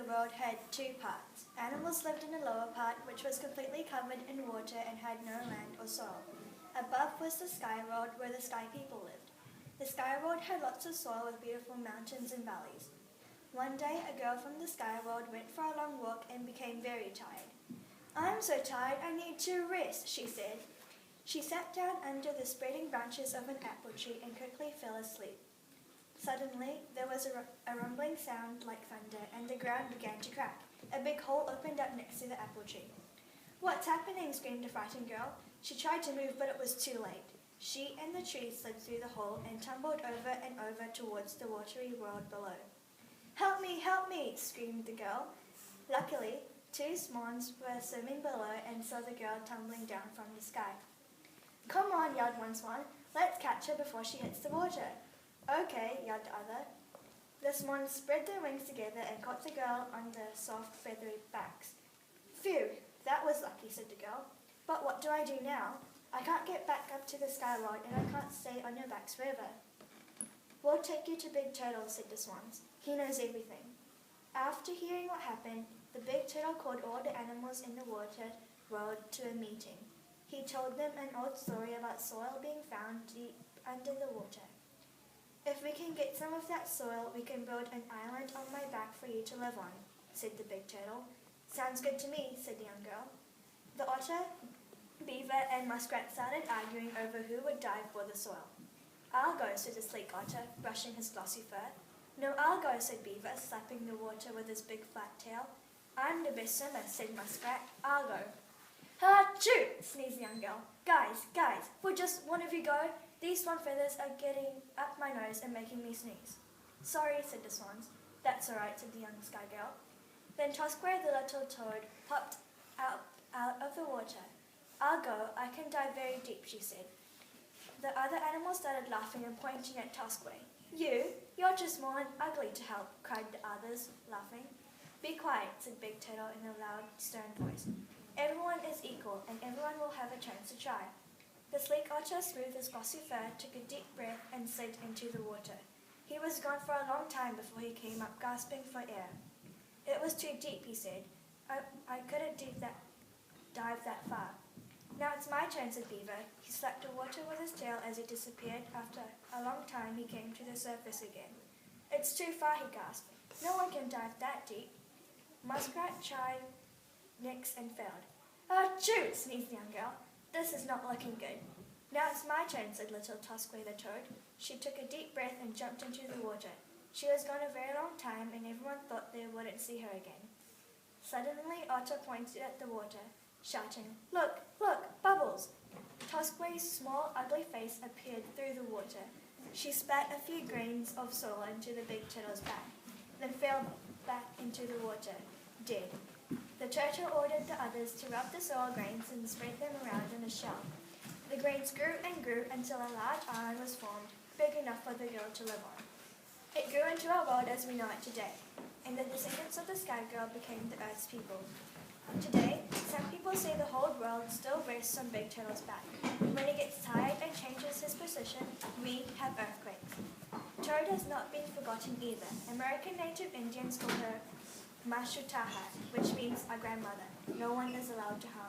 world had two parts. Animals lived in the lower part, which was completely covered in water and had no land or soil. Above was the sky world, where the sky people lived. The sky world had lots of soil with beautiful mountains and valleys. One day, a girl from the sky world went for a long walk and became very tired. "I'm so tired, I need to rest," she said. She sat down under the spreading branches of an apple tree and quickly fell asleep. Suddenly, there was a rumbling sound like thunder, and the ground began to crack. A big hole opened up next to the apple tree. "What's happening?" screamed the frightened girl. She tried to move, but it was too late. She and the tree slid through the hole and tumbled over and over towards the watery world below. "Help me," screamed the girl. Luckily, two swans were swimming below and saw the girl tumbling down from the sky. "Come on," yelled one swan. "Let's catch her before she hits the water." "Okay," yelled the other. The swans spread their wings together and caught the girl on their soft, feathery backs. "Phew, that was lucky," said the girl. "But what do I do now? I can't get back up to the sky world, and I can't stay on your backs forever." "We'll take you to Big Turtle," said the swans. "He knows everything." After hearing what happened, the Big Turtle called all the animals in the water world to a meeting. He told them an old story about soil being found deep under the water. "If we can get some of that soil, we can build an island on my back for you to live on," said the Big Turtle. "Sounds good to me," said the young girl. The otter, beaver, and muskrat started arguing over who would dive for the soil. "I'll go," said the sleek otter, brushing his glossy fur. "No, I'll go," said Beaver, slapping the water with his big flat tail. "I'm the best swimmer," said Muskrat. "I'll go." "Achoo!" sneezed the young girl. Guys, will just one of you go? These swan feathers are getting up my nose and making me sneeze." "Sorry," said the swans. "That's all right," said the young sky girl. Then Tosquay the little toad popped out of the water. "I'll go. I can dive very deep," she said. The other animals started laughing and pointing at Tosquay. You're too small and ugly to help," cried the others, laughing. "Be quiet," said Big Turtle in a loud, stern voice. "Everyone is equal, and everyone will have a chance to try." The sleek otter smoothed his glossy fur, took a deep breath, and slid into the water. He was gone for a long time before he came up, gasping for air. "It was too deep," he said. I couldn't dive that far." "Now it's my turn," said Beaver. He slapped the water with his tail as it disappeared. After a long time, he came to the surface again. "It's too far," he gasped. "No one can dive that deep." Muskrat tried next and failed. "Achoo!" sneezed the young girl. "This is not looking good." "Now it's my turn," said little Tosquay the toad. She took a deep breath and jumped into the water. She was gone a very long time, and everyone thought they wouldn't see her again. Suddenly, Otter pointed at the water, shouting, "Look, bubbles!" Tosquay's small, ugly face appeared through the water. She spat a few grains of soil into the Big Turtle's back, then fell back into the water, dead. The turtle ordered the others to rub the soil grains and spread them around in a shell. The grains grew and grew until a large island was formed, big enough for the girl to live on. It grew into our world as we know it today, and the descendants of the Sky Girl became the Earth's people. Today, some people say the whole world still rests on Big Turtle's back. When he gets tired and changes his position, we have earthquakes. Toad has not been forgotten either. American Native Indians call her Mashutaha, which means our grandmother. No one is allowed to harm